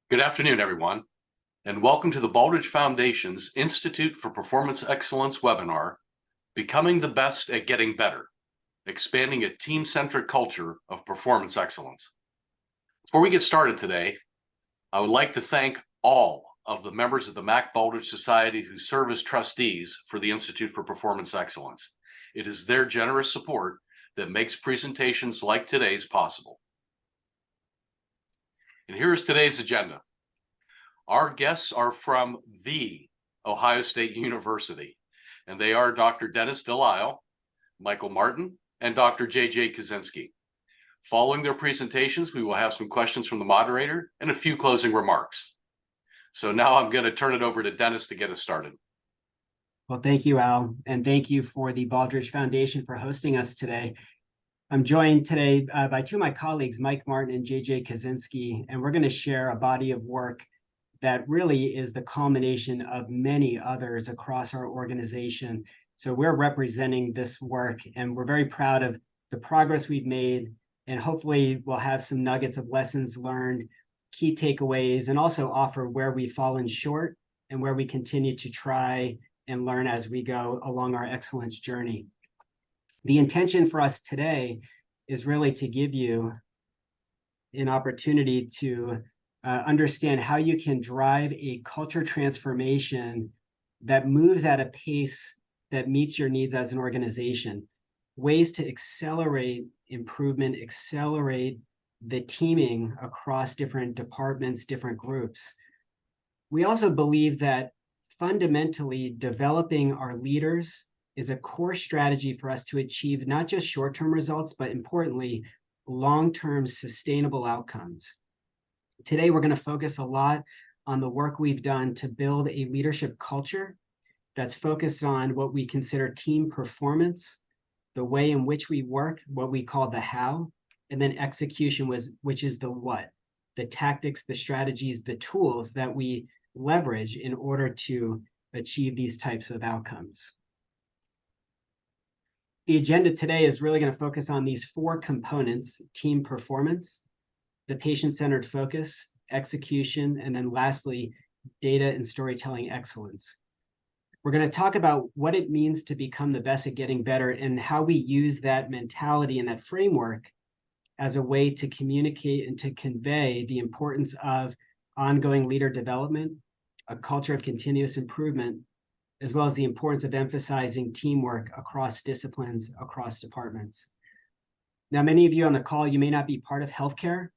Good afternoon, everyone, and welcome to the Baldrige Foundation's Institute for Performance Excellence webinar, Becoming the Best at Getting Better, Expanding a Team-Centric Culture of Performance Excellence. Before we get started today, I would like to thank all of the members of the Mac Baldrige Society who serve as trustees for the Institute for Performance Excellence. It is their generous support that makes presentations like today's possible. And here is today's agenda. Our guests are from the Ohio State University, and they are Dr. Dennis Delisle, Michael Martin, and Dr. J.J. Kaczynski. Following their presentations, we will have some questions from the moderator and a few closing remarks. So now I'm going to turn it over to Dennis to get us started. Well, thank you, Al, and thank you for the Baldrige Foundation for hosting us today. I'm joined today by two of my colleagues, Mike Martin and J.J. Kaczynski, and we're going to share a body of work that really is the culmination of many others across our organization. So we're representing this work, and we're very proud of the progress we've made, and hopefully we'll have some nuggets of lessons learned, key takeaways, and also offer where we've fallen short and where we continue to try and learn as we go along our excellence journey. The intention for us today is really to give you an opportunity to understand how you can drive a culture transformation that moves at a pace that meets your needs as an organization, ways to accelerate improvement, accelerate the teaming across different departments, different groups. We also believe that fundamentally developing our leaders is a core strategy for us to achieve not just short-term results, but importantly, long-term sustainable outcomes. Today, we're going to focus a lot on the work we've done to build a leadership culture that's focused on what we consider team performance, the way in which we work, what we call the how, and then execution, which is the what, the tactics, the strategies, the tools that we leverage in order to achieve these types of outcomes. The agenda today is really going to focus on these four components: team performance, the patient-centered focus, execution, and then lastly, data and storytelling excellence. We're going to talk about what it means to become the best at getting better and how we use that mentality and that framework as a way to communicate and to convey the importance of ongoing leader development, a culture of continuous improvement, as well as the importance of emphasizing teamwork across disciplines, across departments. Now, many of you on the call, you may not be part of healthcare.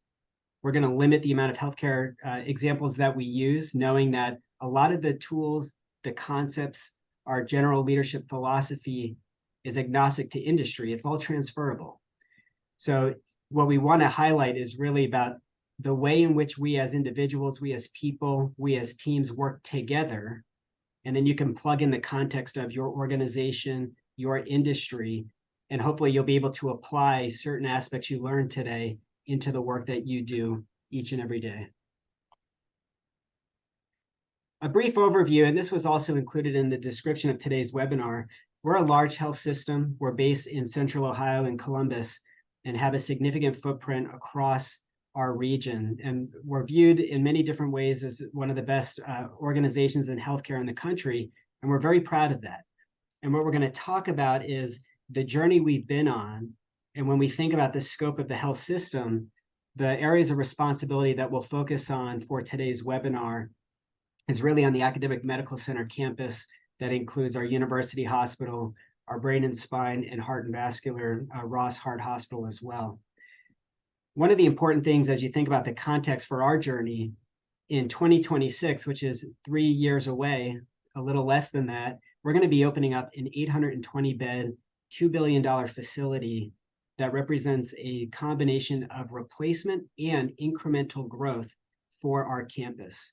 We're going to limit the amount of healthcare examples that we use, knowing that a lot of the tools, the concepts, our general leadership philosophy is agnostic to industry. It's all transferable. So what we want to highlight is really about the way in which we as individuals, we as people, we as teams work together. And then you can plug in the context of your organization, your industry, and hopefully you'll be able to apply certain aspects you learned today into the work that you do each and every day. A brief overview, and this was also included in the description of today's webinar. We're a large health system. We're based in Central Ohio in Columbus and have a significant footprint across our region. And we're viewed in many different ways as one of the best organizations in healthcare in the country. And we're very proud of that. And what we're going to talk about is the journey we've been on. And when we think about the scope of the health system, the areas of responsibility that we'll focus on for today's webinar is really on the academic medical center campus. That includes our university hospital, our brain and spine and heart and vascular, Ross Heart Hospital as well. One of the important things as you think about the context for our journey in 2026, which is 3 years away, a little less than that, we're going to be opening up an 820-bed, $2 billion facility that represents a combination of replacement and incremental growth for our campus.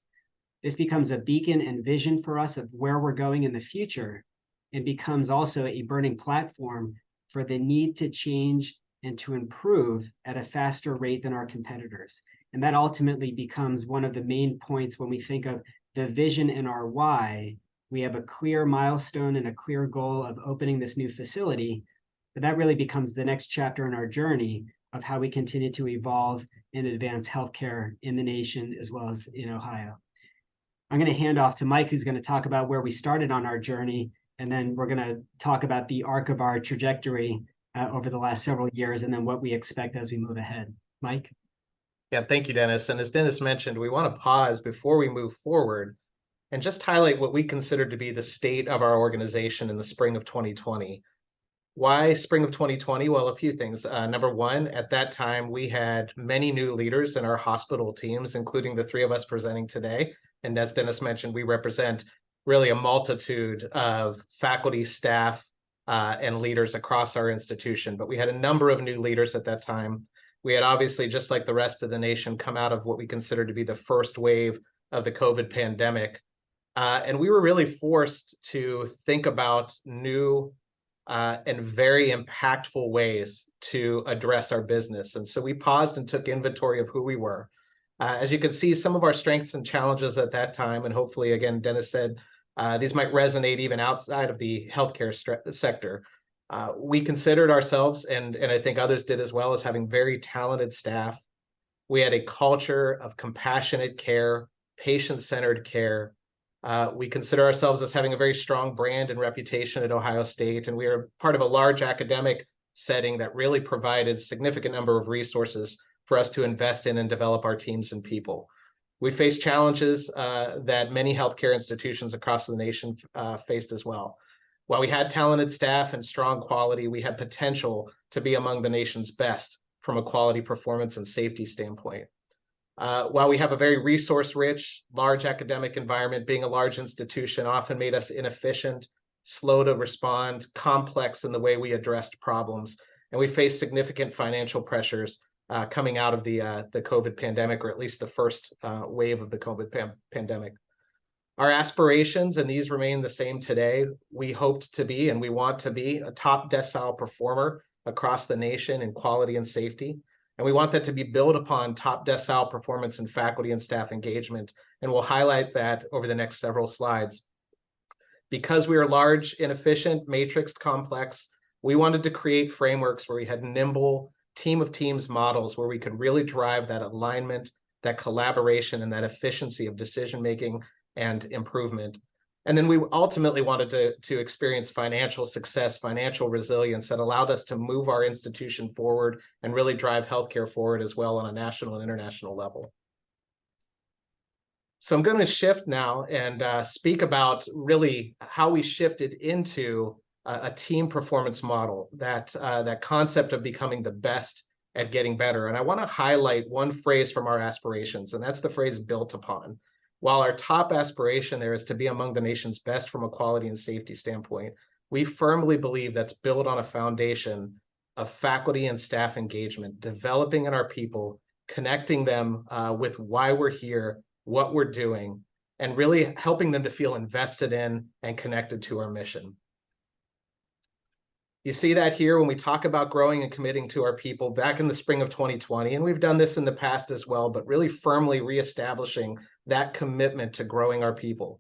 This becomes a beacon and vision for us of where we're going in the future, and becomes also a burning platform for the need to change and to improve at a faster rate than our competitors. And that ultimately becomes one of the main points when we think of the vision and our why. We have a clear milestone and a clear goal of opening this new facility, but that really becomes the next chapter in our journey of how we continue to evolve and advance healthcare in the nation as well as in Ohio. I'm going to hand off to Mike, who's going to talk about where we started on our journey, and then we're going to talk about the arc of our trajectory over the last several years, and then what we expect as we move ahead. Mike? Yeah, thank you, Dennis. And as Dennis mentioned, we want to pause before we move forward and just highlight what we consider to be the state of our organization in the spring of 2020. Why spring of 2020? Well, a few things. Number one, at that time, we had many new leaders in our hospital teams, including the three of us presenting today. And as Dennis mentioned, we represent really a multitude of faculty, staff, and leaders across our institution. But we had a number of new leaders at that time. We had obviously, just like the rest of the nation, come out of what we consider to be the first wave of the COVID pandemic. And we were really forced to think about new and very impactful ways to address our business. And so we paused and took inventory of who we were. As you can see, some of our strengths and challenges at that time, and hopefully, again, Dennis said, these might resonate even outside of the healthcare sector. We considered ourselves, and I think others did as well, as having very talented staff. We had a culture of compassionate care, patient-centered care. We consider ourselves as having a very strong brand and reputation at Ohio State, and we are part of a large academic setting that really provided a significant number of resources for us to invest in and develop our teams and people. We faced challenges that many healthcare institutions across the nation faced as well. While we had talented staff and strong quality, we had potential to be among the nation's best from a quality, performance, and safety standpoint. While we have a very resource-rich, large academic environment, being a large institution often made us inefficient, slow to respond, complex in the way we addressed problems, and we faced significant financial pressures coming out of the COVID pandemic, or at least the first wave of the COVID pandemic. Our aspirations, and these remain the same today, we hoped to be, and we want to be, a top decile performer across the nation in quality and safety. And we want that to be built upon top decile performance in faculty and staff engagement. And we'll highlight that over the next several slides. Because we are large, inefficient, matrixed, complex, we wanted to create frameworks where we had nimble team of teams models where we could really drive that alignment, that collaboration, and that efficiency of decision-making and improvement. And then we ultimately wanted to experience financial success, financial resilience that allowed us to move our institution forward and really drive healthcare forward as well on a national and international level. So I'm going to shift now and speak about really how we shifted into a team performance model, that concept of becoming the best at getting better. And I want to highlight one phrase from our aspirations, and that's the phrase built upon. While our top aspiration there is to be among the nation's best from a quality and safety standpoint, we firmly believe that's built on a foundation of faculty and staff engagement, developing in our people, connecting them with why we're here, what we're doing, and really helping them to feel invested in and connected to our mission. You see that here when we talk about growing and committing to our people back in the spring of 2020, and we've done this in the past as well, but really firmly reestablishing that commitment to growing our people.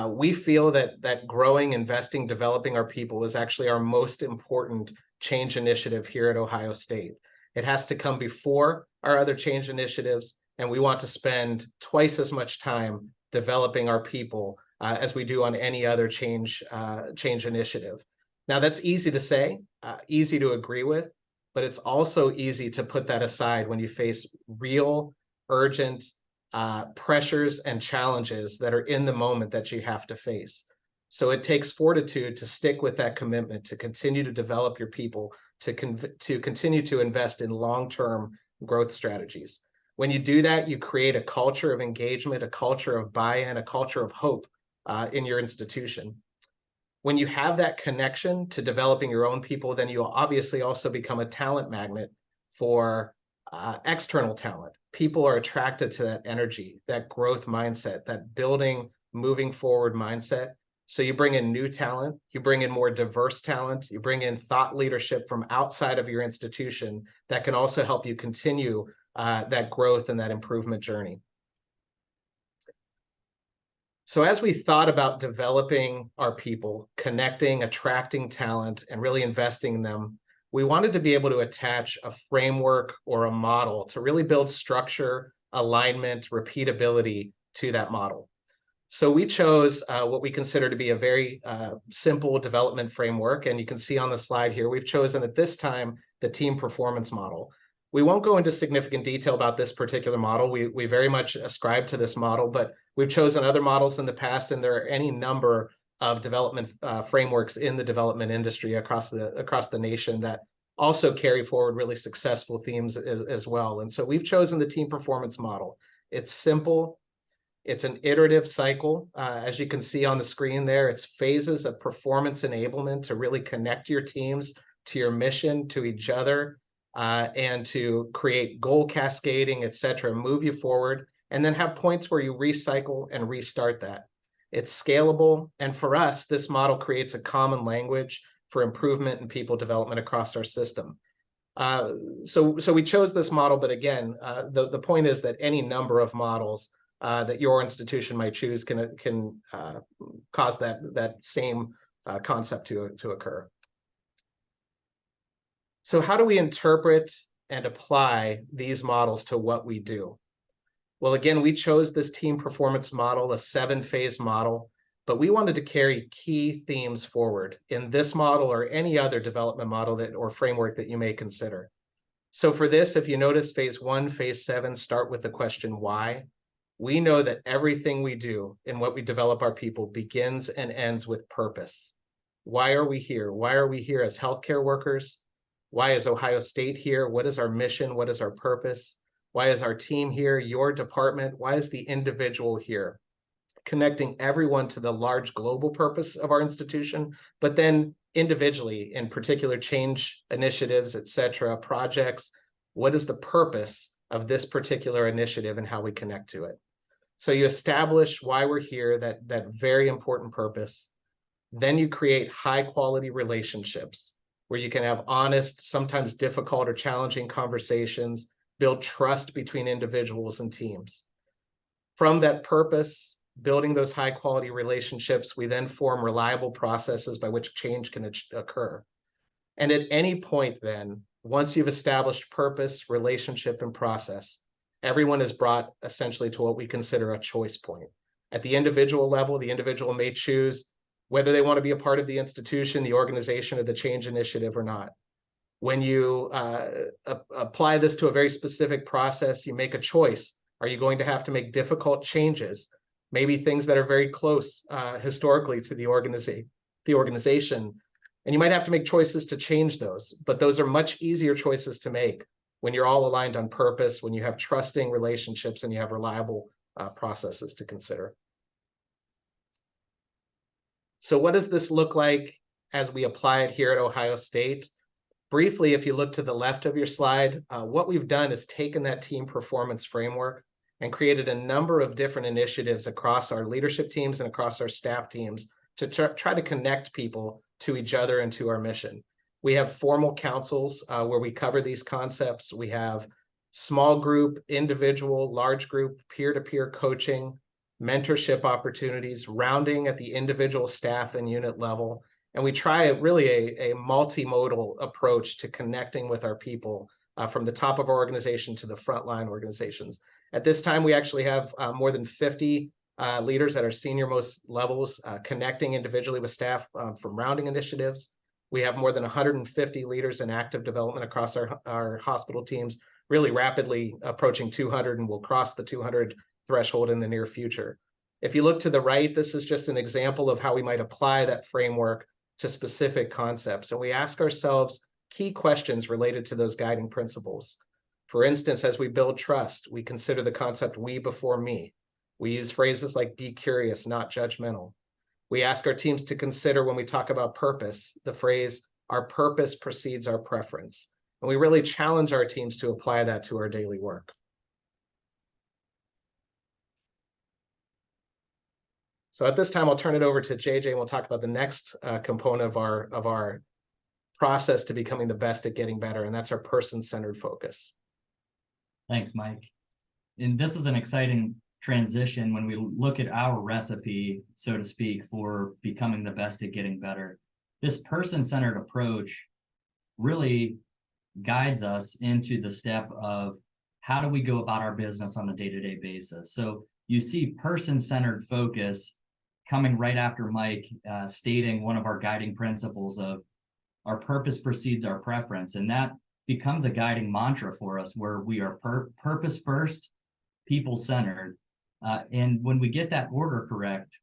We feel that growing, investing, developing our people is actually our most important change initiative here at Ohio State. It has to come before our other change initiatives, and we want to spend twice as much time developing our people as we do on any other change initiative. Now, that's easy to say, easy to agree with, but it's also easy to put that aside when you face real, urgent pressures and challenges that are in the moment that you have to face. So it takes fortitude to stick with that commitment, to continue to develop your people, to continue to invest in long-term growth strategies. When you do that, you create a culture of engagement, a culture of buy-in, a culture of hope in your institution. When you have that connection to developing your own people, then you'll obviously also become a talent magnet for external talent. People are attracted to that energy, that growth mindset, that building, moving forward mindset. So you bring in new talent, you bring in more diverse talent, you bring in thought leadership from outside of your institution that can also help you continue that growth and that improvement journey. So as we thought about developing our people, connecting, attracting talent, and really investing in them, we wanted to be able to attach a framework or a model to really build structure, alignment, repeatability to that model. So we chose what we consider to be a very simple development framework. And you can see on the slide here, we've chosen at this time the team performance model. We won't go into significant detail about this particular model. We very much ascribe to this model, but we've chosen other models in the past, and there are any number of development frameworks in the development industry across the nation that also carry forward really successful themes as well. And so we've chosen the team performance model. It's simple. It's an iterative cycle. As you can see on the screen there, it's phases of performance enablement to really connect your teams to your mission, to each other, and to create goal cascading, et cetera, move you forward, and then have points where you recycle and restart that. It's scalable. And for us, this model creates a common language for improvement in people development across our system. So we chose this model, but again, the point is that any number of models that your institution might choose can cause that same concept to occur. So how do we interpret and apply these models to what we do? Well, again, we chose this team performance model, a 7-phase model, but we wanted to carry key themes forward in this model or any other development model or framework that you may consider. So for this, if you notice phase 1, phase 7 start with the question why. We know that everything we do in what we develop our people begins and ends with purpose. Why are we here? Why are we here as healthcare workers? Why is Ohio State here? What is our mission? What is our purpose? Why is our team here? Your department? Why is the individual here? Connecting everyone to the large global purpose of our institution, but then individually in particular change initiatives, et cetera, projects. What is the purpose of this particular initiative and how we connect to it? So you establish why we're here, that very important purpose. Then you create high quality relationships where you can have honest, sometimes difficult or challenging conversations, build trust between individuals and teams. From that purpose, building those high quality relationships, we then form reliable processes by which change can occur. And at any point then, once you've established purpose, relationship, and process, everyone is brought essentially to what we consider a choice point. At the individual level, the individual may choose whether they want to be a part of the institution, the organization, or the change initiative or not. When you apply this to a very specific process, you make a choice. Are you going to have to make difficult changes? Maybe things that are very close historically to the organization. And you might have to make choices to change those, but those are much easier choices to make when you're all aligned on purpose, when you have trusting relationships and you have reliable processes to consider. So what does this look like as we apply it here at Ohio State? Briefly, if you look to the left of your slide, what we've done is taken that team performance framework and created a number of different initiatives across our leadership teams and across our staff teams to try to connect people to each other and to our mission. We have formal councils where we cover these concepts. We have small group, individual, large group, peer-to-peer coaching, mentorship opportunities, rounding at the individual staff and unit level. And we try really a multimodal approach to connecting with our people from the top of our organization to the frontline organizations. At this time, we actually have more than 50 leaders at our senior most levels connecting individually with staff from rounding initiatives. We have more than 150 leaders in active development across our hospital teams, really rapidly approaching 200, and we'll cross the 200 threshold in the near future. If you look to the right, this is just an example of how we might apply that framework to specific concepts. And we ask ourselves key questions related to those guiding principles. For instance, as we build trust, we consider the concept we before me. We use phrases like be curious, not judgmental. We ask our teams to consider when we talk about purpose, the phrase our purpose precedes our preference. And we really challenge our teams to apply that to our daily work. So at this time, I'll turn it over to JJ and we'll talk about the next component of our process to becoming the best at getting better, and that's our person-centered focus. Thanks, Mike. And this is an exciting transition when we look at our recipe, so to speak, for becoming the best at getting better. This person-centered approach really guides us into the step of how do we go about our business on a day-to-day basis. So you see person-centered focus coming right after Mike stating one of our guiding principles of our purpose precedes our preference. And that becomes a guiding mantra for us, where we are purpose first, people centered. And when we get that order correct,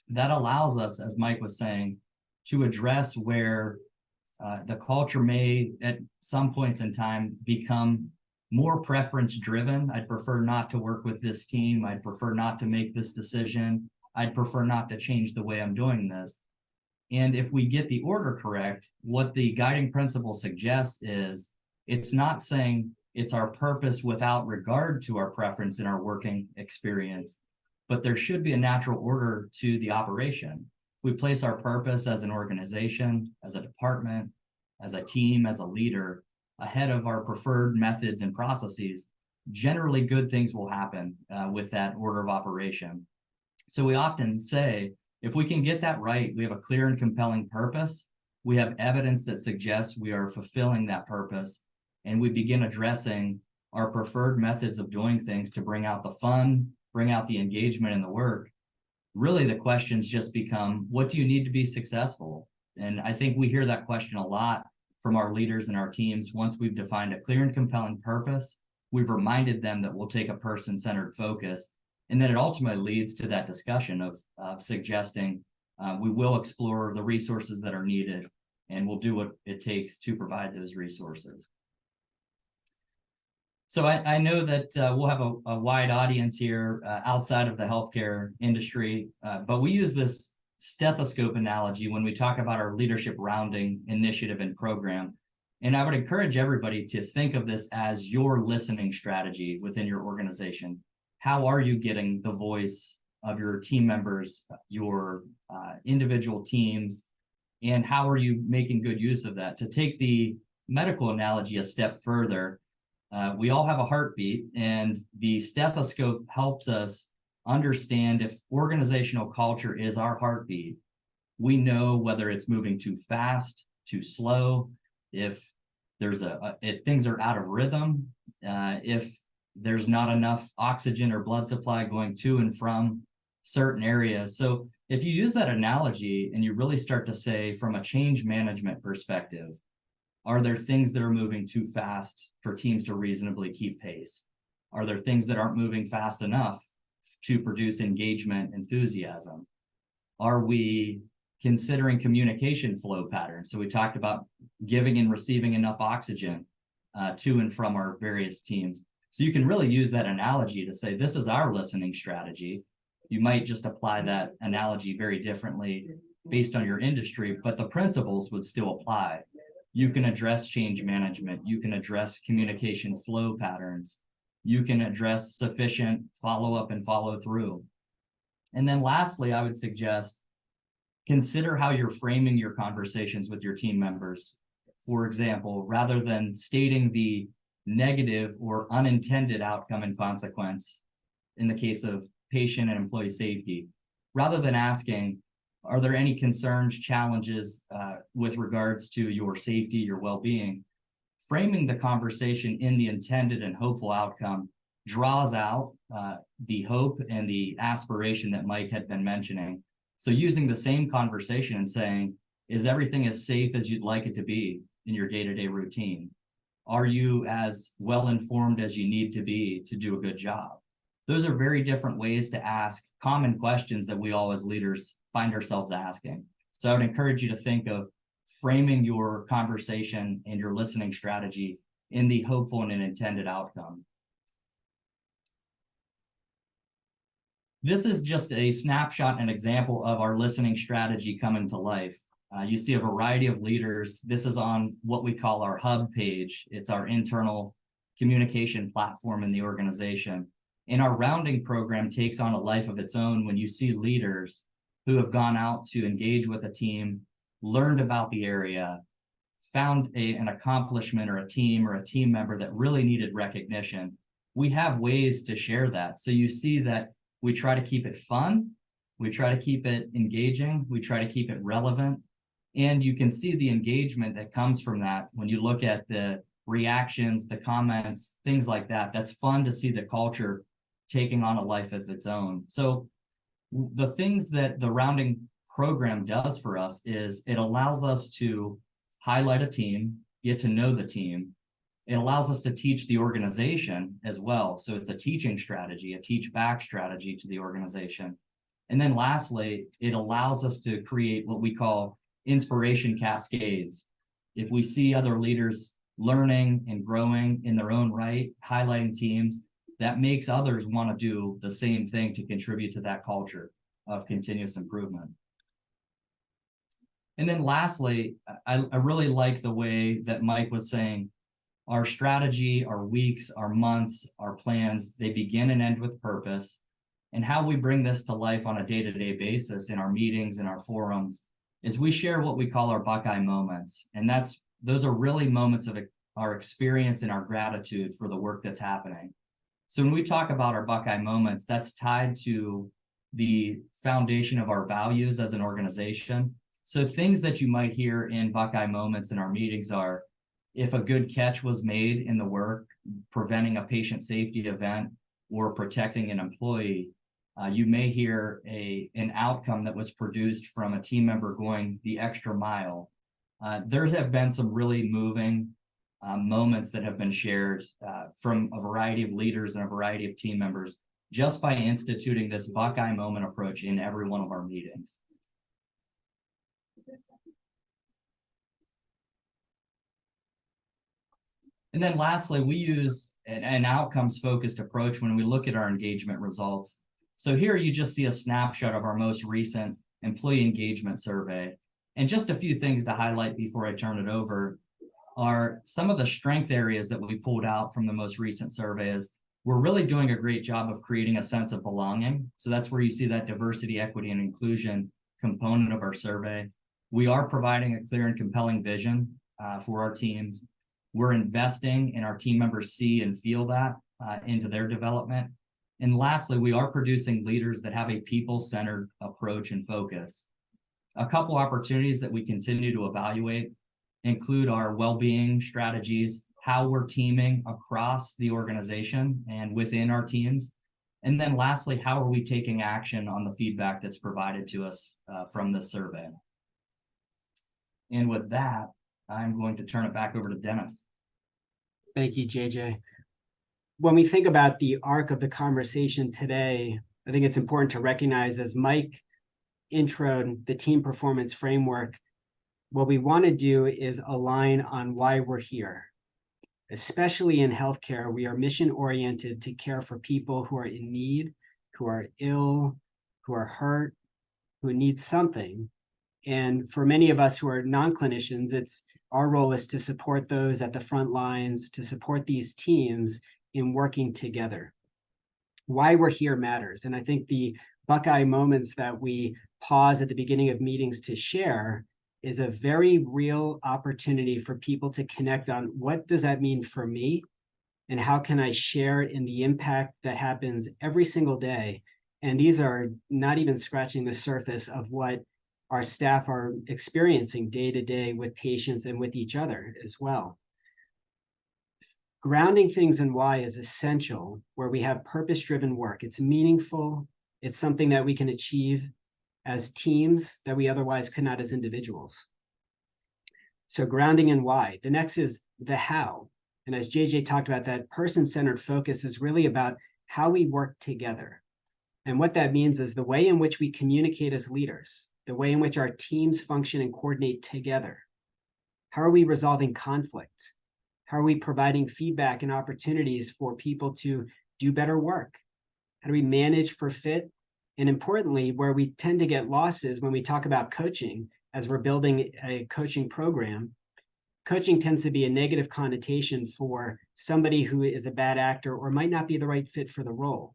that allows us, as Mike was saying, to address where the culture may at some points in time become more preference driven. I'd prefer not to work with this team. I'd prefer not to make this decision. I'd prefer not to change the way I'm doing this. And if we get the order correct, what the guiding principle suggests is it's not saying it's our purpose without regard to our preference in our working experience, but there should be a natural order to the operation. We place our purpose as an organization, as a department, as a team, as a leader, ahead of our preferred methods and processes. Generally, good things will happen with that order of operation. So we often say, if we can get that right, we have a clear and compelling purpose. We have evidence that suggests we are fulfilling that purpose, and we begin addressing our preferred methods of doing things to bring out the fun, bring out the engagement in the work. Really, the questions just become, what do you need to be successful? And I think we hear that question a lot from our leaders and our teams. Once we've defined a clear and compelling purpose, we've reminded them that we'll take a person-centered focus. And then it ultimately leads to that discussion of suggesting we will explore the resources that are needed, and we'll do what it takes to provide those resources. So I know that we'll have a wide audience here outside of the healthcare industry, but we use this stethoscope analogy when we talk about our leadership rounding initiative and program. And I would encourage everybody to think of this as your listening strategy within your organization. How are you getting the voice of your team members, your individual teams, and how are you making good use of that? To take the medical analogy a step further, we all have a heartbeat, and the stethoscope helps us understand if organizational culture is our heartbeat. We know whether it's moving too fast, too slow, if there's if things are out of rhythm, if there's not enough oxygen or blood supply going to and from certain areas. So if you use that analogy and you really start to say, from a change management perspective, are there things that are moving too fast for teams to reasonably keep pace? Are there things that aren't moving fast enough to produce engagement, enthusiasm? Are we considering communication flow patterns? So we talked about giving and receiving enough oxygen to and from our various teams. So you can really use that analogy to say, this is our listening strategy. You might just apply that analogy very differently based on your industry, but the principles would still apply. You can address change management. You can address communication flow patterns. You can address sufficient follow-up and follow-through. And then lastly, I would suggest, consider how you're framing your conversations with your team members. For example, rather than stating the negative or unintended outcome and consequence in the case of patient and employee safety, rather than asking, are there any concerns, challenges with regards to your safety, your well-being, framing the conversation in the intended and hopeful outcome draws out the hope and the aspiration that Mike had been mentioning. So using the same conversation and saying, is everything as safe as you'd like it to be in your day-to-day routine? Are you as well-informed as you need to be to do a good job? Those are very different ways to ask common questions that we all as leaders find ourselves asking. So I would encourage you to think of framing your conversation and your listening strategy in the hopeful and intended outcome. This is just a snapshot and example of our listening strategy coming to life. You see a variety of leaders. This is on what we call our hub page. It's our internal communication platform in the organization. And our rounding program takes on a life of its own when you see leaders who have gone out to engage with a team, learned about the area, found an accomplishment or a team member that really needed recognition. We have ways to share that. So you see that we try to keep it fun, we try to keep it engaging, we try to keep it relevant, And you can see the engagement that comes from that when you look at the reactions, the comments, things like that. That's fun to see the culture taking on a life of its own. So the things that the rounding program does for us is it allows us to highlight a team, get to know the team. It allows us to teach the organization as well. So it's a teaching strategy, a teach back strategy to the organization. And then lastly, it allows us to create what we call inspiration cascades. If we see other leaders learning and growing in their own right, highlighting teams, that makes others want to do the same thing to contribute to that culture of continuous improvement. And then lastly, I really like the way that Mike was saying, our strategy, our weeks, our months, our plans, they begin and end with purpose. And how we bring this to life on a day-to-day basis in our meetings and our forums is we share what we call our Buckeye moments. And those are really moments of our experience and our gratitude for the work that's happening. So when we talk about our Buckeye moments, that's tied to the foundation of our values as an organization. So things that you might hear in Buckeye moments in our meetings are, if a good catch was made in the work, preventing a patient safety event or protecting an employee, you may hear an outcome that was produced from a team member going the extra mile. There have been some really moving moments that have been shared from a variety of leaders and a variety of team members just by instituting this Buckeye moment approach in every one of our meetings. And then lastly, we use an outcomes-focused approach when we look at our engagement results. So here you just see a snapshot of our most recent employee engagement survey. And just a few things to highlight before I turn it over are some of the strength areas that we pulled out from the most recent surveys. We're really doing a great job of creating a sense of belonging. So that's where you see that diversity, equity, and inclusion component of our survey. We are providing a clear and compelling vision for our teams. We're investing in our team members see and feel that into their development. And lastly, we are producing leaders that have a people-centered approach and focus. A couple opportunities that we continue to evaluate include our well-being strategies, how we're teaming across the organization and within our teams. And then lastly, how are we taking action on the feedback that's provided to us from this survey? And with that, I'm going to turn it back over to Dennis. Thank you, JJ. When we think about the arc of the conversation today, I think it's important to recognize, as Mike introed the team performance framework, what we want to do is align on why we're here. Especially in healthcare, we are mission-oriented to care for people who are in need, who are ill, who are hurt, who need something. And for many of us who are non-clinicians, our role is to support those at the front lines, to support these teams in working together. Why we're here matters. And I think the Buckeye moments that we pause at the beginning of meetings to share is a very real opportunity for people to connect on what does that mean for me, and how can I share in the impact that happens every single day. And these are not even scratching the surface of what our staff are experiencing day to day with patients and with each other as well. Grounding things in why is essential, where we have purpose-driven work. It's meaningful. It's something that we can achieve as teams that we otherwise could not as individuals. So grounding in why. The next is the how. And as JJ talked about, that person-centered focus is really about how we work together. And what that means is the way in which we communicate as leaders, the way in which our teams function and coordinate together. How are we resolving conflict? How are we providing feedback and opportunities for people to do better work? How do we manage for fit? And importantly, where we tend to get losses when we talk about coaching, as we're building a coaching program, coaching tends to be a negative connotation for somebody who is a bad actor or might not be the right fit for the role.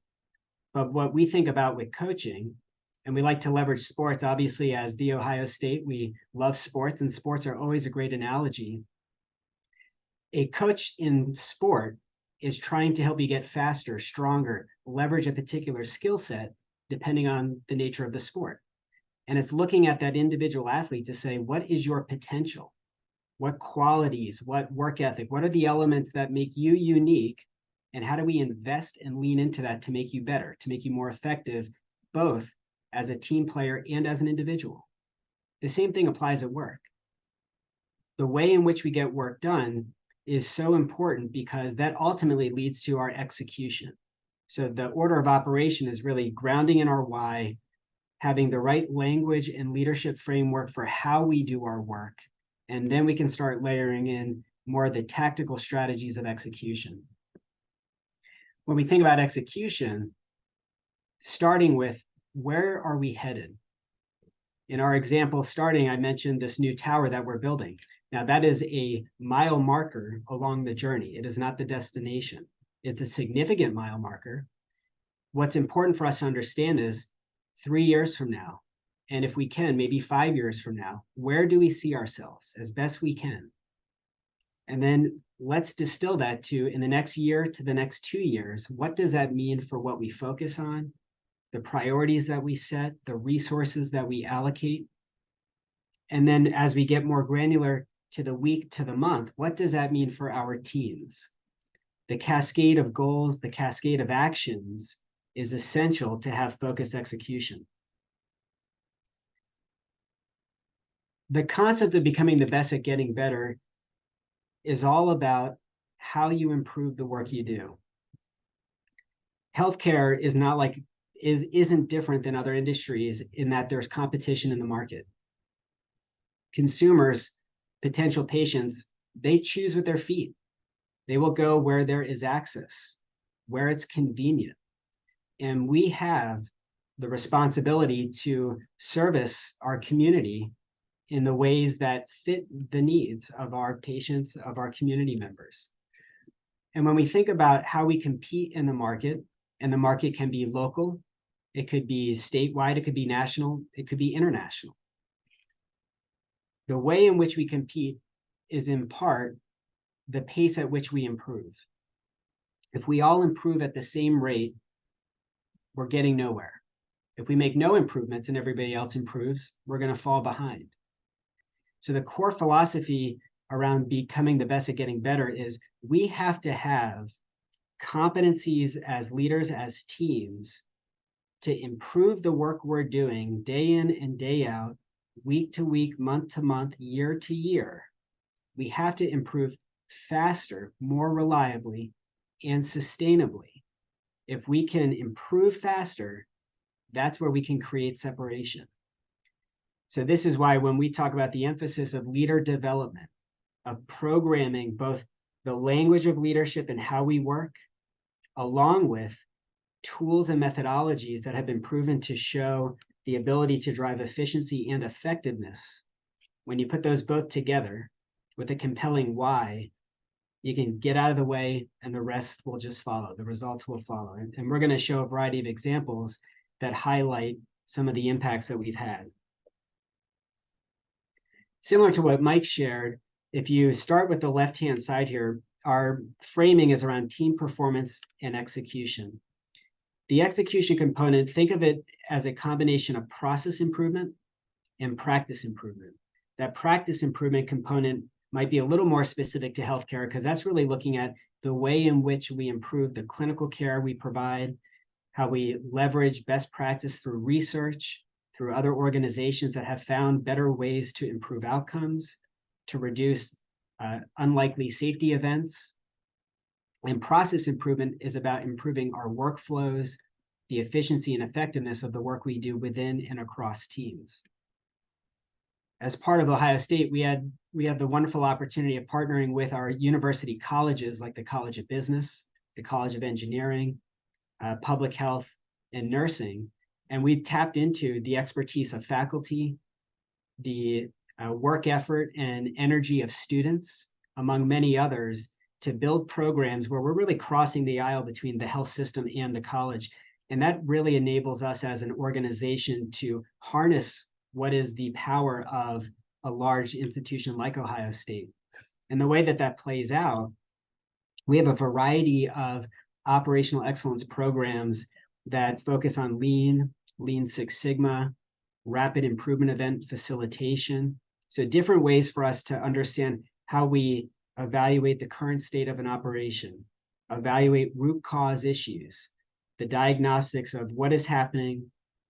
But what we think about with coaching, and we like to leverage sports, obviously, as the Ohio State, we love sports, and sports are always a great analogy. A coach in sport is trying to help you get faster, stronger, leverage a particular skill set, depending on the nature of the sport. And it's looking at that individual athlete to say, what is your potential? What qualities, what work ethic, what are the elements that make you unique? And how do we invest and lean into that to make you better, to make you more effective, both as a team player and as an individual? The same thing applies at work. The way in which we get work done is so important because that ultimately leads to our execution. So the order of operation is really grounding in our why, having the right language and leadership framework for how we do our work. And then we can start layering in more of the tactical strategies of execution. When we think about execution, starting with where are we headed? In our example, I mentioned this new tower that we're building. Now, that is a mile marker along the journey. It is not the destination. It's a significant mile marker. What's important for us to understand is 3 years from now, and if we can, maybe 5 years from now, where do we see ourselves as best we can? And then let's distill that to, in the next year to the next 2 years, what does that mean for what we focus on, the priorities that we set, the resources that we allocate? And then as we get more granular to the week, to the month, what does that mean for our teams? The cascade of goals, the cascade of actions is essential to have focused execution. The concept of becoming the best at getting better is all about how you improve the work you do. Healthcare is not like isn't different than other industries in that there's competition in the market. Consumers, potential patients, they choose with their feet. They will go where there is access, where it's convenient. And we have the responsibility to service our community in the ways that fit the needs of our patients, of our community members. And when we think about how we compete in the market, and the market can be local, it could be statewide, it could be national, it could be international. The way in which we compete is in part the pace at which we improve. If we all improve at the same rate, we're getting nowhere. If we make no improvements and everybody else improves, we're going to fall behind. So the core philosophy around becoming the best at getting better is we have to have competencies as leaders, as teams, to improve the work we're doing day in and day out, week to week, month to month, year to year. We have to improve faster, more reliably, and sustainably. If we can improve faster, that's where we can create separation. So this is why when we talk about the emphasis of leader development, of programming both the language of leadership and how we work, along with tools and methodologies that have been proven to show the ability to drive efficiency and effectiveness, when you put those both together with a compelling why, you can get out of the way and the rest will just follow. The results will follow. And we're going to show a variety of examples that highlight some of the impacts that we've had. Similar to what Mike shared, if you start with the left-hand side here, our framing is around team performance and execution. The execution component, think of it as a combination of process improvement and practice improvement. That practice improvement component might be a little more specific to healthcare because that's really looking at the way in which we improve the clinical care we provide, how we leverage best practice through research, through other organizations that have found better ways to improve outcomes, to reduce unlikely safety events. And process improvement is about improving our workflows, the efficiency and effectiveness of the work we do within and across teams. As part of Ohio State, we had the wonderful opportunity of partnering with our university colleges like the College of Business, the College of Engineering, Public Health, and Nursing. And we tapped into the expertise of faculty, the work effort and energy of students, among many others, to build programs where we're really crossing the aisle between the health system and the college. And that really enables us as an organization to harness what is the power of a large institution like Ohio State. And the way that that plays out, we have a variety of operational excellence programs that focus on Lean Six Sigma, rapid improvement event facilitation. So different ways for us to understand how we evaluate the current state of an operation, evaluate root cause issues, the diagnostics of what is happening,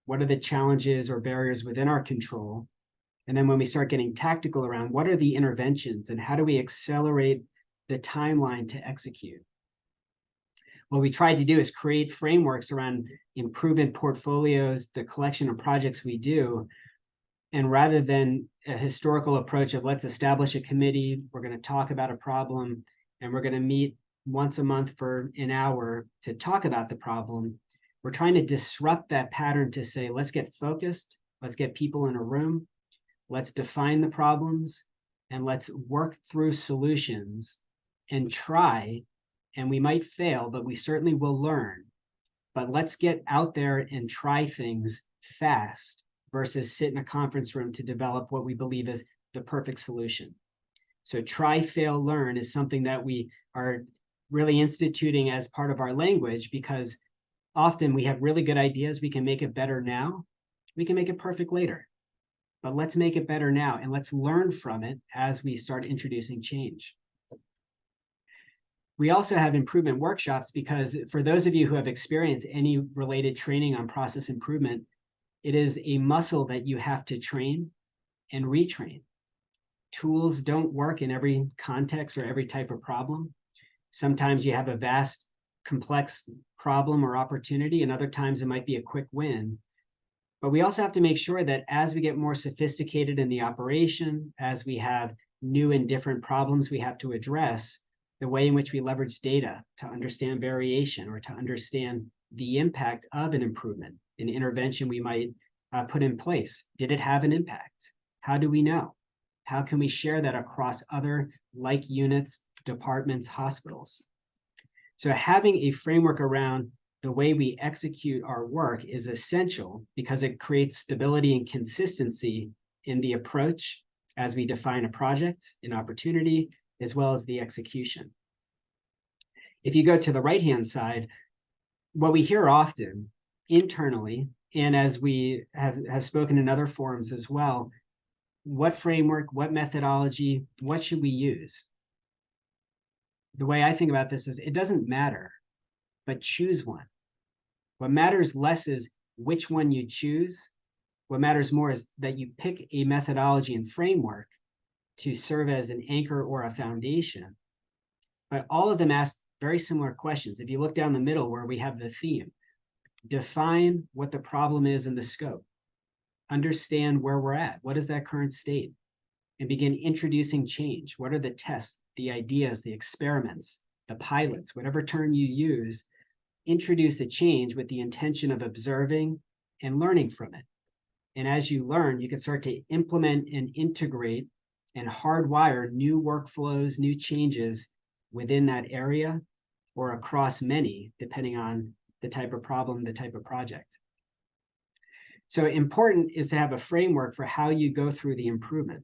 what are the challenges or barriers within our control. And then when we start getting tactical around what are the interventions and how do we accelerate the timeline to execute. What we tried to do is create frameworks around improvement portfolios, the collection of projects we do. And rather than a historical approach of let's establish a committee, we're going to talk about a problem, and we're going to meet once a month for an hour to talk about the problem, we're trying to disrupt that pattern to say, let's get focused, let's get people in a room, let's define the problems, and let's work through solutions and try, and we might fail, but we certainly will learn. But let's get out there and try things fast versus sit in a conference room to develop what we believe is the perfect solution. So try, fail, learn is something that we are really instituting as part of our language, because often we have really good ideas. We can make it better now. We can make it perfect later. But let's make it better now, and let's learn from it as we start introducing change. We also have improvement workshops because for those of you who have experienced any related training on process improvement, it is a muscle that you have to train and retrain. Tools don't work in every context or every type of problem. Sometimes you have a vast, complex problem or opportunity, and other times it might be a quick win. But we also have to make sure that as we get more sophisticated in the operation, as we have new and different problems we have to address, the way in which we leverage data to understand variation or to understand the impact of an improvement, an intervention we might put in place. Did it have an impact? How do we know? How can we share that across other like units, departments, hospitals? So having a framework around the way we execute our work is essential because it creates stability and consistency in the approach as we define a project, an opportunity, as well as the execution. If you go to the right-hand side, what we hear often internally, and as we have spoken in other forums as well, what framework, what methodology, what should we use? The way I think about this is it doesn't matter, but choose one. What matters less is which one you choose. What matters more is that you pick a methodology and framework to serve as an anchor or a foundation. But all of them ask very similar questions. If you look down the middle where we have the theme, define what the problem is in the scope. Understand where we're at. What is that current state? And begin introducing change. What are the tests, the ideas, the experiments, the pilots, whatever term you use, introduce a change with the intention of observing and learning from it. And as you learn, you can start to implement and integrate and hardwire new workflows, new changes within that area or across many, depending on the type of problem, the type of project. So important is to have a framework for how you go through the improvement.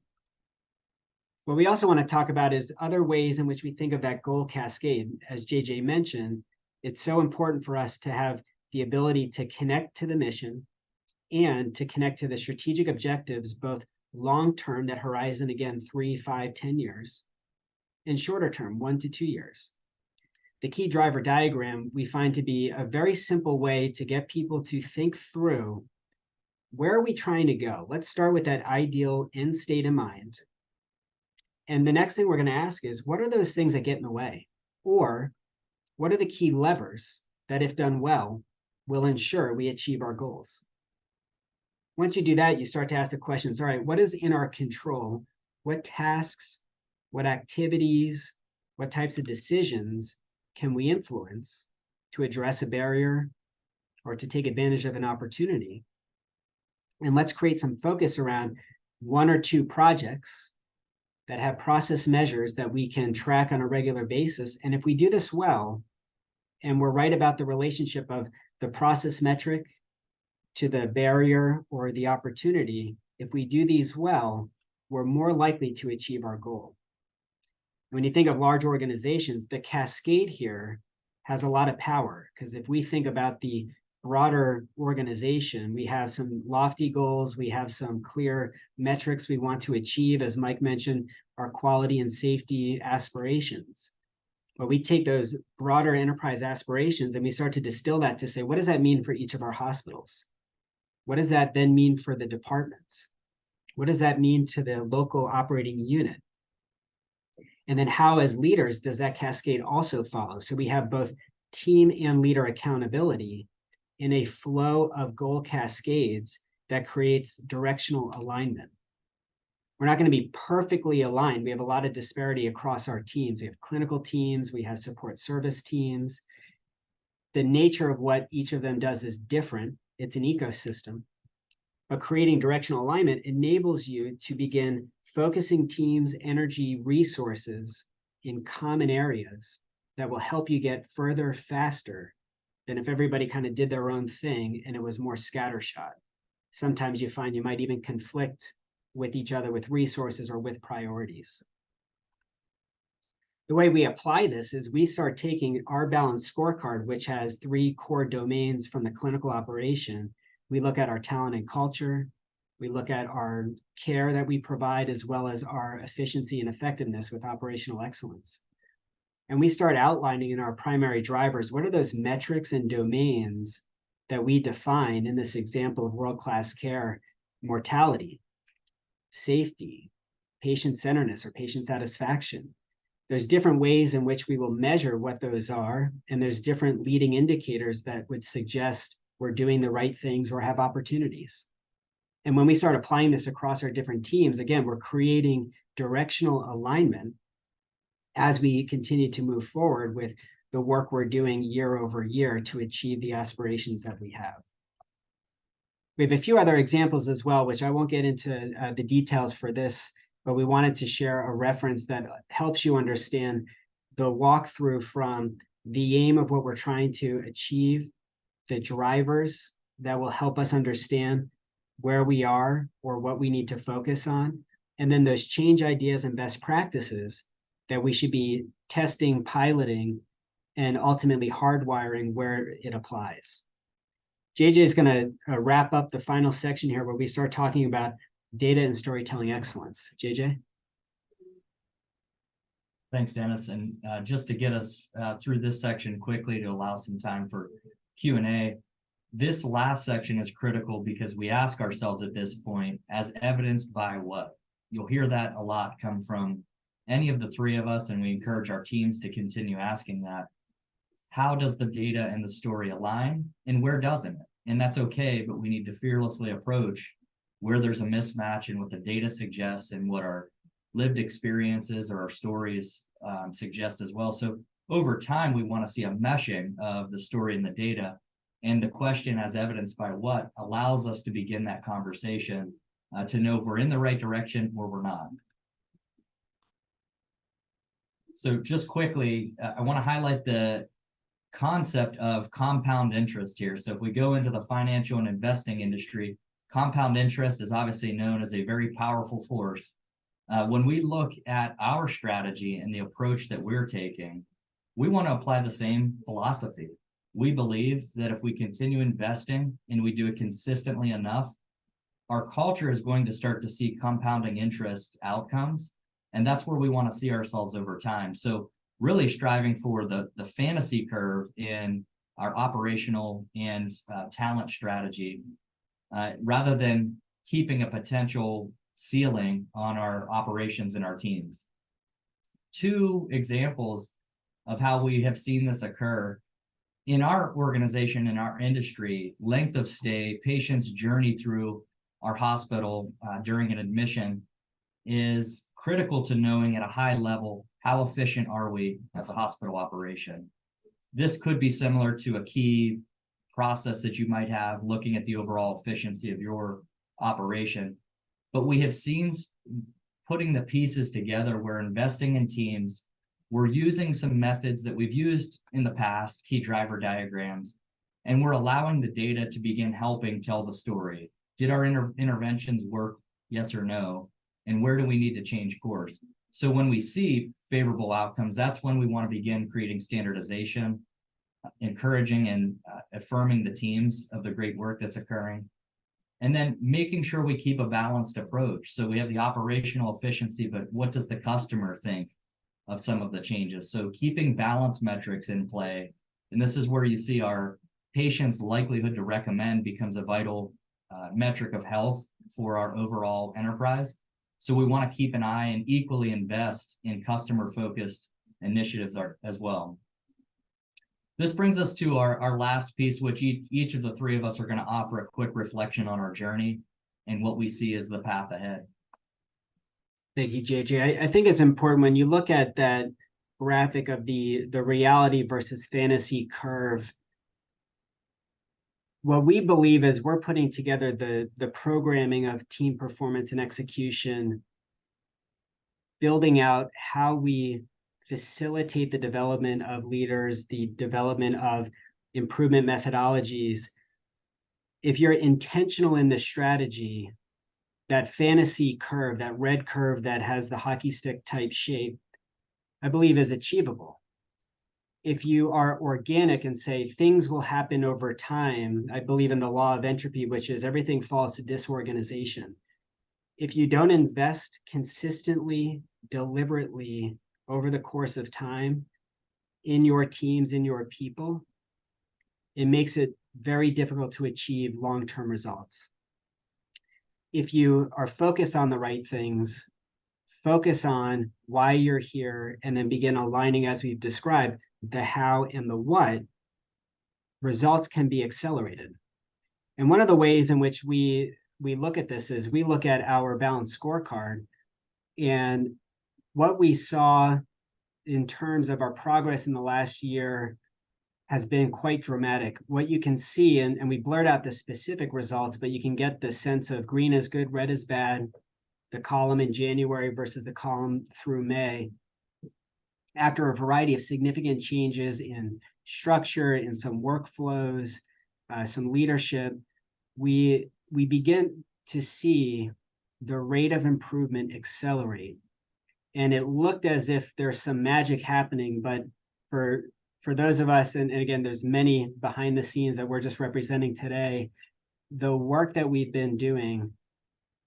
What we also want to talk about is other ways in which we think of that goal cascade. As JJ mentioned, it's so important for us to have the ability to connect to the mission and to connect to the strategic objectives, both long-term, that horizon, again, 3, 5, 10 years, and shorter term, 1 to 2 years. The key driver diagram we find to be a very simple way to get people to think through, where are we trying to go? Let's start with that ideal end state in mind. And the next thing we're going to ask is, what are those things that get in the way? Or what are the key levers that, if done well, will ensure we achieve our goals? Once you do that, you start to ask the questions, all right, what is in our control? What tasks, what activities, what types of decisions can we influence to address a barrier or to take advantage of an opportunity? And let's create some focus around 1 or 2 projects that have process measures that we can track on a regular basis. And if we do this well, and we're right about the relationship of the process metric to the barrier or the opportunity, if we do these well, we're more likely to achieve our goal. When you think of large organizations, the cascade here has a lot of power, because if we think about the broader organization. We have some lofty goals. We have some clear metrics we want to achieve. As Mike mentioned, our quality and safety aspirations. But we take those broader enterprise aspirations and we start to distill that to say, what does that mean for each of our hospitals? What does that then mean for the departments? What does that mean to the local operating unit? And then how, as leaders, does that cascade also follow? So we have both team and leader accountability in a flow of goal cascades that creates directional alignment. We're not going to be perfectly aligned. We have a lot of disparity across our teams. We have clinical teams, we have support service teams. The nature of what each of them does is different. It's an ecosystem. But creating directional alignment enables you to begin focusing teams' energy resources in common areas that will help you get further faster than if everybody kind of did their own thing and it was more scattershot. Sometimes you find you might even conflict with each other with resources or with priorities. The way we apply this is we start taking our balanced scorecard, which has 3 core domains from the clinical operation. We look at our talent and culture. We look at our care that we provide, as well as our efficiency and effectiveness with operational excellence. And we start outlining in our primary drivers, what are those metrics and domains that we define in this example of world-class care: mortality, safety, patient-centeredness, or patient satisfaction. There's different ways in which we will measure what those are, and there's different leading indicators that would suggest we're doing the right things or have opportunities. And when we start applying this across our different teams, again, we're creating directional alignment as we continue to move forward with the work we're doing year over year to achieve the aspirations that we have. We have a few other examples as well, which I won't get into the details for this, but we wanted to share a reference that helps you understand the walkthrough from the aim of what we're trying to achieve, the drivers that will help us understand where we are or what we need to focus on, and then those change ideas and best practices that we should be testing, piloting, and ultimately hardwiring where it applies. JJ is going to wrap up the final section here where we start talking about data and storytelling excellence. JJ? Thanks, Dennis. And just to get us through this section quickly to allow some time for Q&A, this last section is critical because we ask ourselves at this point, as evidenced by what? You'll hear that a lot come from any of the 3 of us, and we encourage our teams to continue asking that. How does the data and the story align, and where doesn't it? And that's okay, but we need to fearlessly approach where there's a mismatch in what the data suggests and what our lived experiences or our stories suggest as well. So over time, we want to see a meshing of the story and the data, and the question, as evidenced by what, allows us to begin that conversation to know if we're in the right direction or we're not. So just quickly, I want to highlight the concept of compound interest here. So if we go into the financial and investing industry, compound interest is obviously known as a very powerful force. When we look at our strategy and the approach that we're taking, we want to apply the same philosophy. We believe that if we continue investing and we do it consistently enough, our culture is going to start to see compounding interest outcomes. And that's where we want to see ourselves over time. So really striving for the fantasy curve in our operational and talent strategy, rather than keeping a potential ceiling on our operations and our teams. 2 examples of how we have seen this occur. In our organization, in our industry, length of stay, patients' journey through our hospital during an admission is critical to knowing at a high level, how efficient are we as a hospital operation? This could be similar to a key process that you might have looking at the overall efficiency of your operation. But we have seen putting the pieces together, we're investing in teams, we're using some methods that we've used in the past, key driver diagrams, and we're allowing the data to begin helping tell the story. Did our interventions work? Yes or no? And where do we need to change course? So when we see favorable outcomes, that's when we want to begin creating standardization. encouraging and affirming the teams of the great work that's occurring. And then making sure we keep a balanced approach. So we have the operational efficiency, but what does the customer think of some of the changes? So keeping balance metrics in play. And this is where you see our patients' likelihood to recommend becomes a vital metric of health for our overall enterprise. So we want to keep an eye and equally invest in customer-focused initiatives as well. This brings us to our last piece, which each of the three of us are going to offer a quick reflection on our journey and what we see as the path ahead. Thank you, JJ. I think it's important when you look at that graphic of the reality versus fantasy curve. What we believe is we're putting together the programming of team performance and execution, building out how we facilitate the development of leaders, the development of improvement methodologies. If you're intentional in this strategy, that fantasy curve, that red curve that has the hockey stick type shape, I believe is achievable. If you are organic and say things will happen over time, I believe in the law of entropy, which is everything falls to disorganization. If you don't invest consistently, deliberately over the course of time in your teams, in your people, it makes it very difficult to achieve long-term results. If you are focused on the right things, focus on why you're here, and then begin aligning, as we've described, the how and the what, results can be accelerated. And one of the ways in which we look at this is we look at our balanced scorecard, and what we saw in terms of our progress in the last year has been quite dramatic. What you can see, and we blurred out the specific results, but you can get the sense of green is good, red is bad, the column in January versus the column through May. After a variety of significant changes in structure, in some workflows, some leadership, we begin to see the rate of improvement accelerate. And it looked as if there's some magic happening, but for those of us, and again, there's many behind the scenes that we're just representing today, the work that we've been doing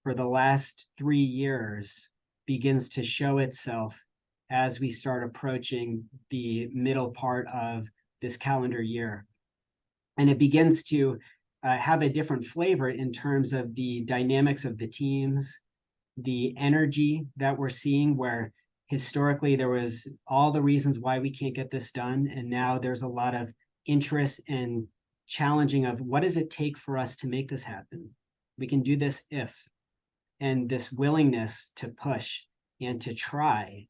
for the last 3 years begins to show itself as we start approaching the middle part of this calendar year. And it begins to have a different flavor in terms of the dynamics of the teams, the energy that we're seeing, where historically there was all the reasons why we can't get this done. And now there's a lot of interest and challenging of what does it take for us to make this happen? We can do this if, and this willingness to push and to try.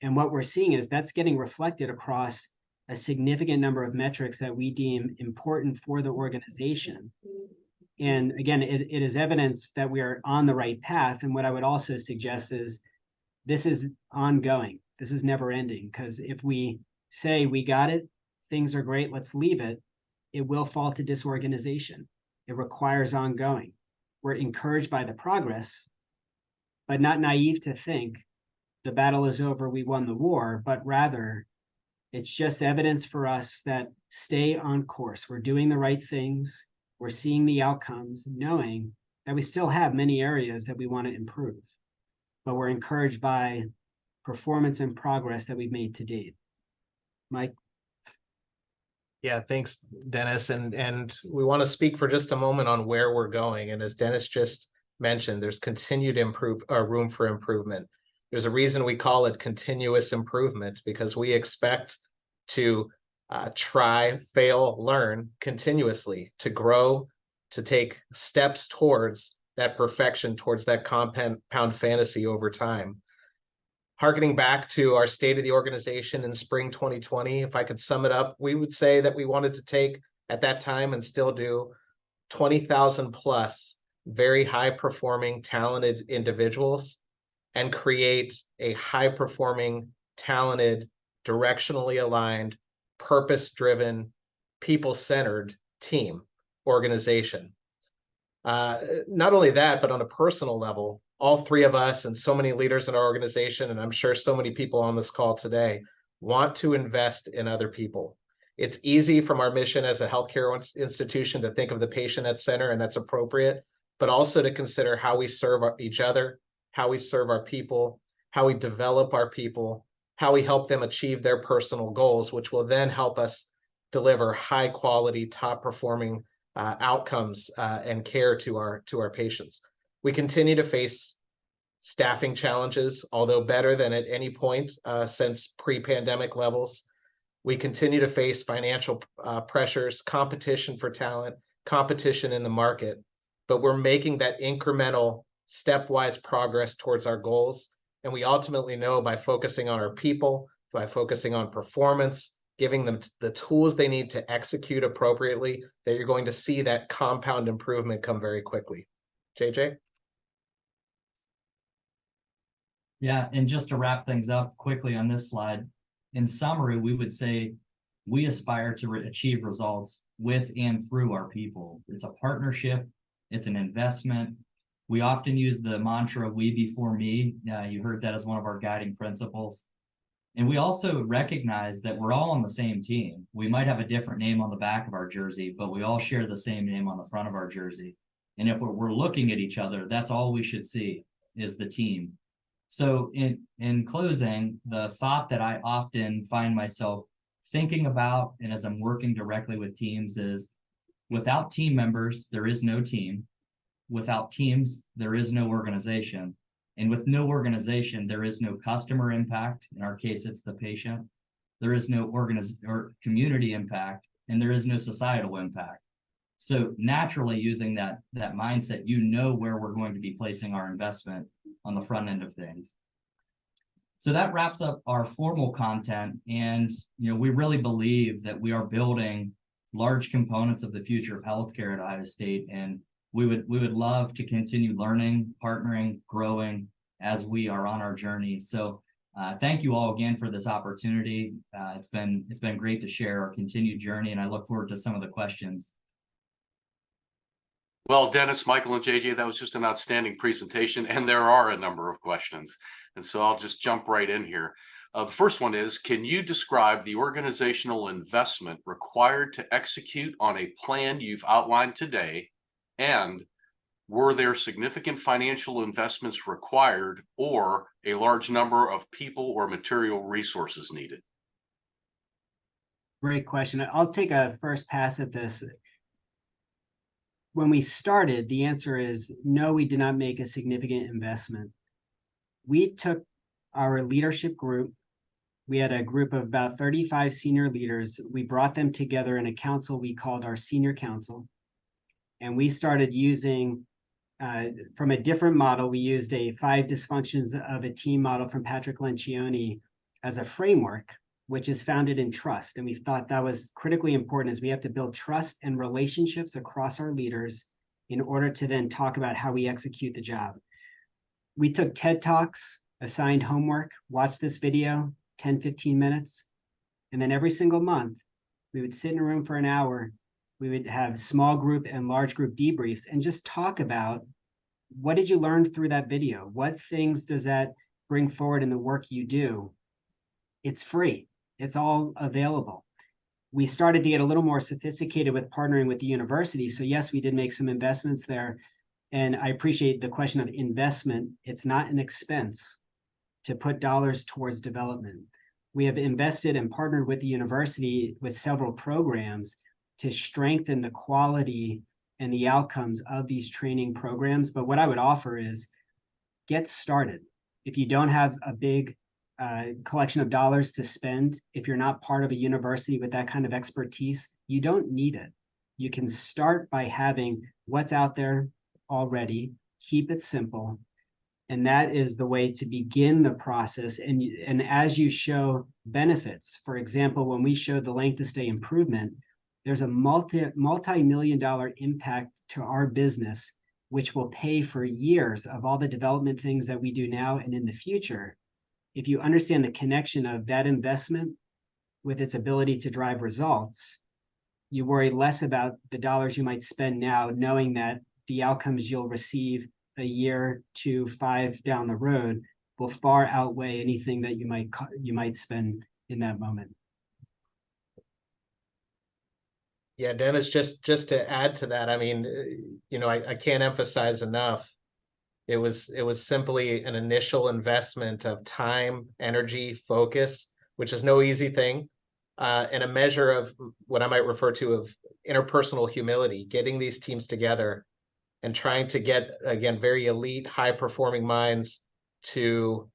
And what we're seeing is that's getting reflected across a significant number of metrics that we deem important for the organization. And again, it is evidence that we are on the right path. And what I would also suggest is this is ongoing. This is never ending, because if we say we got it, things are great, let's leave it, it will fall to disorganization. It requires ongoing. We're encouraged by the progress, but not naive to think the battle is over, we won the war, but rather it's just evidence for us that stay on course. We're doing the right things. We're seeing the outcomes, knowing that we still have many areas that we want to improve, but we're encouraged by performance and progress that we've made to date. Mike? Yeah, thanks, Dennis. And we want to speak for just a moment on where we're going. And as Dennis just mentioned, there's continued room for improvement. There's a reason we call it continuous improvement, because we expect to try, fail, learn continuously, to grow, to take steps towards that perfection, towards that compound fantasy over time. Harkening back to our state of the organization in spring 2020, if I could sum it up, we would say that we wanted to take, at that time and still do, 20,000 plus very high performing, talented individuals and create a high performing, talented, directionally aligned, purpose-driven, people-centered team organization. Not only that, but on a personal level, all three of us and so many leaders in our organization, and I'm sure so many people on this call today, want to invest in other people. It's easy from our mission as a healthcare institution to think of the patient at center, and that's appropriate, but also to consider how we serve each other, how we serve our people, how we develop our people, how we help them achieve their personal goals, which will then help us deliver high quality, top performing outcomes and care to our patients. We continue to face staffing challenges, although better than at any point since pre-pandemic levels. We continue to face financial pressures, competition for talent, competition in the market, but we're making that incremental, stepwise progress towards our goals. And we ultimately know by focusing on our people, by focusing on performance, giving them the tools they need to execute appropriately, that you're going to see that compound improvement come very quickly. JJ? Yeah, and just to wrap things up quickly on this slide, in summary, we would say we aspire to achieve results with and through our people. It's a partnership, it's an investment. We often use the mantra, we before me. You heard that as one of our guiding principles. And we also recognize that we're all on the same team. We might have a different name on the back of our jersey, but we all share the same name on the front of our jersey. And if we're looking at each other, that's all we should see is the team. So in closing, the thought that I often find myself thinking about, and as I'm working directly with teams, is without team members, there is no team. Without teams, there is no organization. And with no organization, there is no customer impact. In our case, it's the patient. There is no community impact, and there is no societal impact. So naturally, using that mindset, you know where we're going to be placing our investment on the front end of things. So that wraps up our formal content. And we really believe that we are building large components of the future of healthcare at Iowa State. And we would love to continue learning, partnering, growing as we are on our journey. So thank you all again for this opportunity. It's been great to share our continued journey, and I look forward to some of the questions. Well, Dennis, Michael, and JJ, that was just an outstanding presentation, and there are a number of questions. And so I'll just jump right in here. The first one is, can you describe the organizational investment required to execute on a plan you've outlined today? And were there significant financial investments required or a large number of people or material resources needed? Great question. I'll take a first pass at this. When we started, the answer is no, we did not make a significant investment. We took our leadership group. We had a group of about 35 senior leaders. We brought them together in a council we called our senior council. And we started using, from a different model, we used a 5 dysfunctions of a team model from Patrick Lencioni as a framework, which is founded in trust. And we thought that was critically important, as we have to build trust and relationships across our leaders in order to then talk about how we execute the job. We took TED Talks, assigned homework, watched this video, 10, 15 minutes. And then every single month, we would sit in a room for an hour. We would have small group and large group debriefs and just talk about, what did you learn through that video? What things does that bring forward in the work you do? It's free. It's all available. We started to get a little more sophisticated with partnering with the university. So yes, we did make some investments there. And I appreciate the question of investment. It's not an expense to put dollars towards development. We have invested and partnered with the university with several programs to strengthen the quality and the outcomes of these training programs. But what I would offer is get started. If you don't have a big collection of dollars to spend, if you're not part of a university with that kind of expertise, you don't need it. You can start by having what's out there already, keep it simple. And that is the way to begin the process. And as you show benefits, for example, when we show the length of stay improvement, there's a multi-million-dollar impact to our business, which will pay for years of all the development things that we do now and in the future. If you understand the connection of that investment with its ability to drive results, you worry less about the dollars you might spend now, knowing that the outcomes you'll receive a year to 5 down the road will far outweigh anything that you might spend in that moment. Yeah, Dennis, just to add to that, I mean, I can't emphasize enough. It was simply an initial investment of time, energy, focus, which is no easy thing, and a measure of what I might refer to of interpersonal humility, getting these teams together and trying to get, again, very elite, high-performing minds to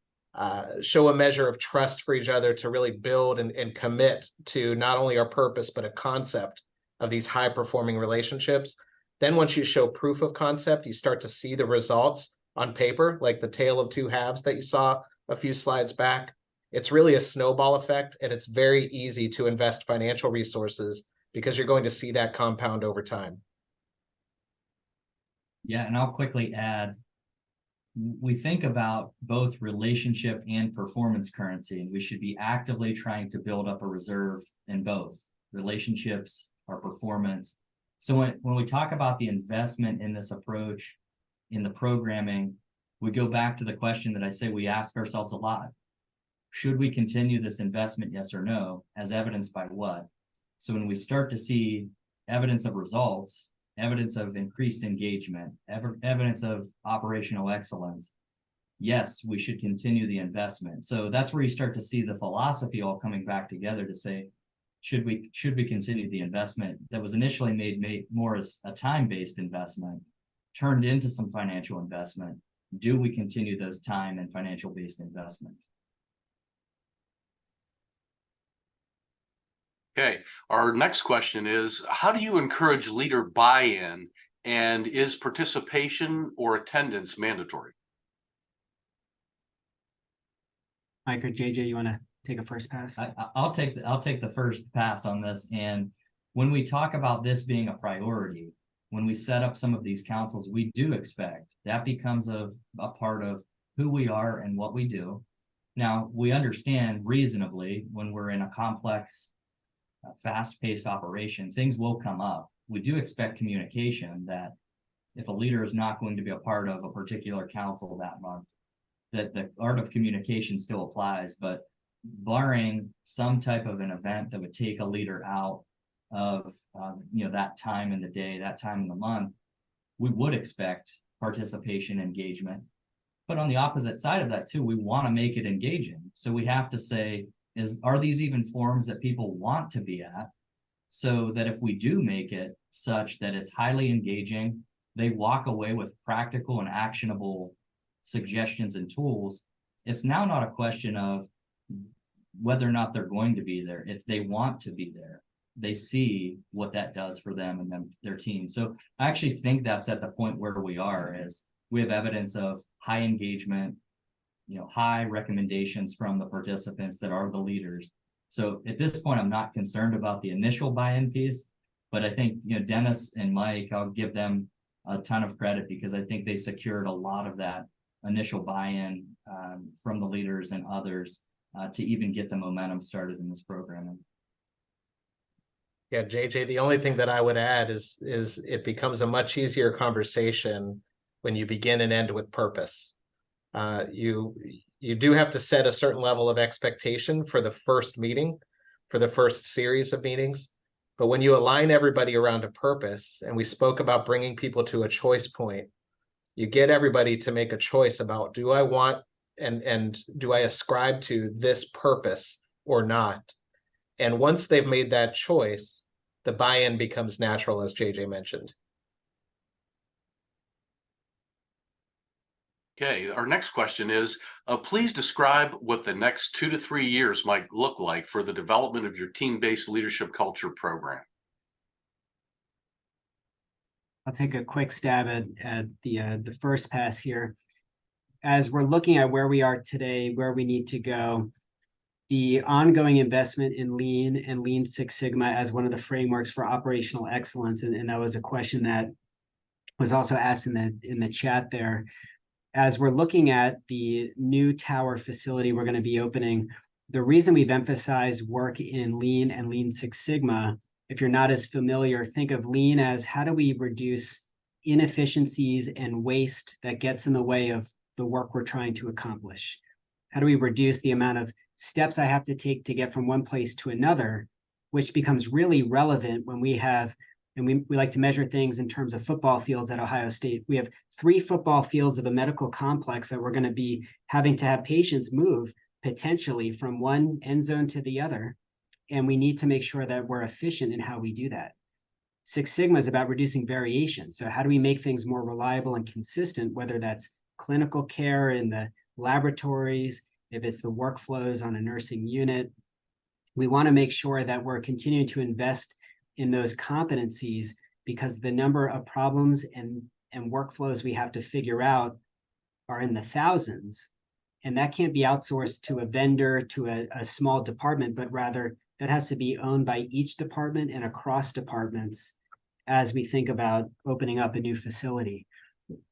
show a measure of trust for each other, to really build and commit to not only our purpose, but a concept of these high-performing relationships. Then once you show proof of concept, you start to see the results on paper, like the tale of two halves that you saw a few slides back. It's really a snowball effect, and it's very easy to invest financial resources because you're going to see that compound over time. Yeah, and I'll quickly add, we think about both relationship and performance currency, and we should be actively trying to build up a reserve in both relationships, our performance. So when we talk about the investment in this approach, in the programming, we go back to the question that I say we ask ourselves a lot. Should we continue this investment, yes or no, as evidenced by what? So when we start to see evidence of results, evidence of increased engagement, evidence of operational excellence, yes, we should continue the investment. So that's where you start to see the philosophy all coming back together to say, should we continue the investment that was initially made more as a time-based investment, turned into some financial investment? Do we continue those time and financial-based investments? Okay, our next question is, how do you encourage leader buy-in, and is participation or attendance mandatory? Mike or JJ, you want to take a first pass? I'll take the first pass on this. And when we talk about this being a priority, when we set up some of these councils, we do expect that becomes a part of who we are and what we do. Now, we understand reasonably when we're in a complex, fast-paced operation, things will come up. We do expect communication that if a leader is not going to be a part of a particular council that month, that the art of communication still applies. But barring some type of an event that would take a leader out of that time in the day, that time in the month, we would expect participation, engagement. But on the opposite side of that too, we want to make it engaging. So we have to say, are these even forums that people want to be at? So that if we do make it such that it's highly engaging, they walk away with practical and actionable suggestions and tools. It's now not a question of whether or not they're going to be there. It's they want to be there. They see what that does for them and their team. So I actually think that's at the point where we are, is we have evidence of high engagement, high recommendations from the participants that are the leaders. So at this point, I'm not concerned about the initial buy-in piece, but I think, Dennis and Mike, I'll give them a ton of credit because I think they secured a lot of that initial buy-in from the leaders and others to even get the momentum started in this program. Yeah, JJ, the only thing that I would add is it becomes a much easier conversation when you begin and end with purpose. You do have to set a certain level of expectation for the first meeting, for the first series of meetings. But when you align everybody around a purpose, and we spoke about bringing people to a choice point, you get everybody to make a choice about, do I want and do I ascribe to this purpose or not? And once they've made that choice, the buy-in becomes natural, as JJ mentioned. Okay, our next question is, please describe what the next 2 to 3 years might look like for the development of your team-based leadership culture program. I'll take a quick stab at the first pass here. As we're looking at where we are today, where we need to go, the ongoing investment in Lean and Lean Six Sigma as one of the frameworks for operational excellence, and that was a question that was also asked in the chat there. As we're looking at the new tower facility we're going to be opening, the reason we've emphasized work in Lean and Lean Six Sigma, if you're not as familiar, think of Lean as how do we reduce inefficiencies and waste that gets in the way of the work we're trying to accomplish? How do we reduce the amount of steps I have to take to get from one place to another which becomes really relevant when we have, and we like to measure things in terms of football fields at Ohio State. We have 3 football fields of a medical complex that we're going to be having to have patients move potentially from one end zone to the other. And we need to make sure that we're efficient in how we do that. Six Sigma is about reducing variation. So how do we make things more reliable and consistent, whether that's clinical care in the laboratories, if it's the workflows on a nursing unit. We want to make sure that we're continuing to invest in those competencies, because the number of problems and workflows we have to figure out are in the thousands. And that can't be outsourced to a vendor, to a small department, but rather that has to be owned by each department and across departments as we think about opening up a new facility.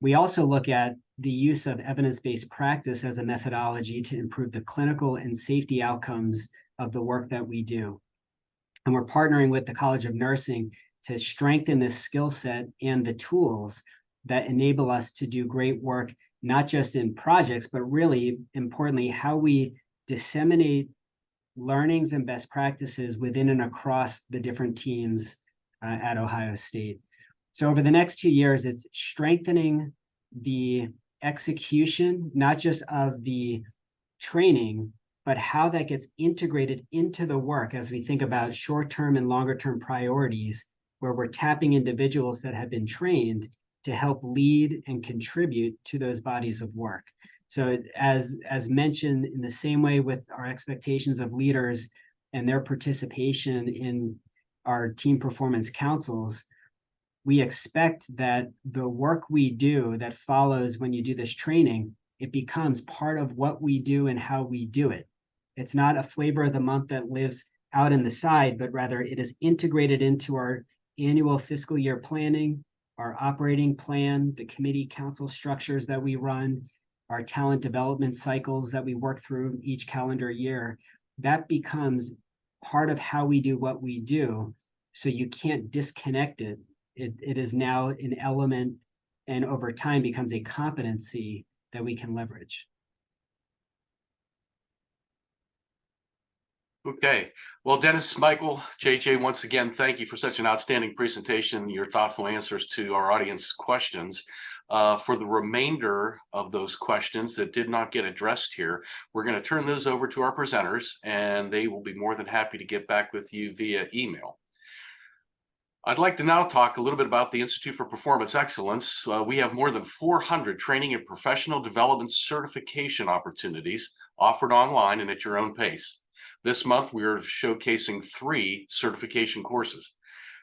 We also look at the use of evidence-based practice as a methodology to improve the clinical and safety outcomes of the work that we do. And we're partnering with the College of Nursing to strengthen this skill set and the tools that enable us to do great work, not just in projects, but really importantly, how we disseminate learnings and best practices within and across the different teams at Ohio State. So over the next 2 years, it's strengthening the execution, not just of the training, but how that gets integrated into the work as we think about short-term and longer-term priorities, where we're tapping individuals that have been trained to help lead and contribute to those bodies of work. So as mentioned, in the same way with our expectations of leaders and their participation in our team performance councils, we expect that the work we do that follows when you do this training, it becomes part of what we do and how we do it. It's not a flavor of the month that lives out in the side, but rather it is integrated into our annual fiscal year planning, our operating plan, the committee council structures that we run, our talent development cycles that we work through each calendar year. That becomes part of how we do what we do. So you can't disconnect it. It is now an element, and over time becomes a competency that we can leverage. Okay, well, Dennis, Michael, JJ, once again, thank you for such an outstanding presentation, your thoughtful answers to our audience questions. For the remainder of those questions that did not get addressed here, we're going to turn those over to our presenters, and they will be more than happy to get back with you via email. I'd like to now talk a little bit about the Institute for Performance Excellence. We have more than 400 training and professional development certification opportunities offered online and at your own pace. This month, we are showcasing 3 certification courses: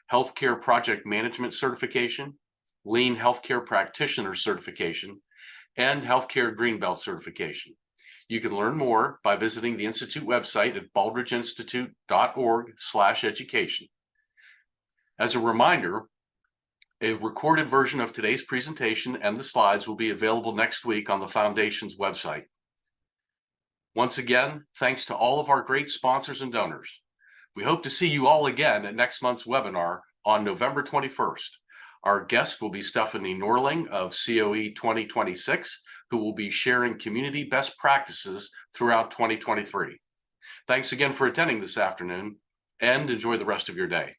Healthcare Project Management Certification, Lean Healthcare Practitioner Certification, and Healthcare Greenbelt Certification. You can learn more by visiting the Institute website at baldridgeinstitute.org/education. As a reminder, a recorded version of today's presentation and the slides will be available next week on the Foundation's website. Once again, thanks to all of our great sponsors and donors. We hope to see you all again at next month's webinar on November 21st. Our guest will be Stephanie Norling of COE 2026, who will be sharing community best practices throughout 2023. Thanks again for attending this afternoon, and enjoy the rest of your day.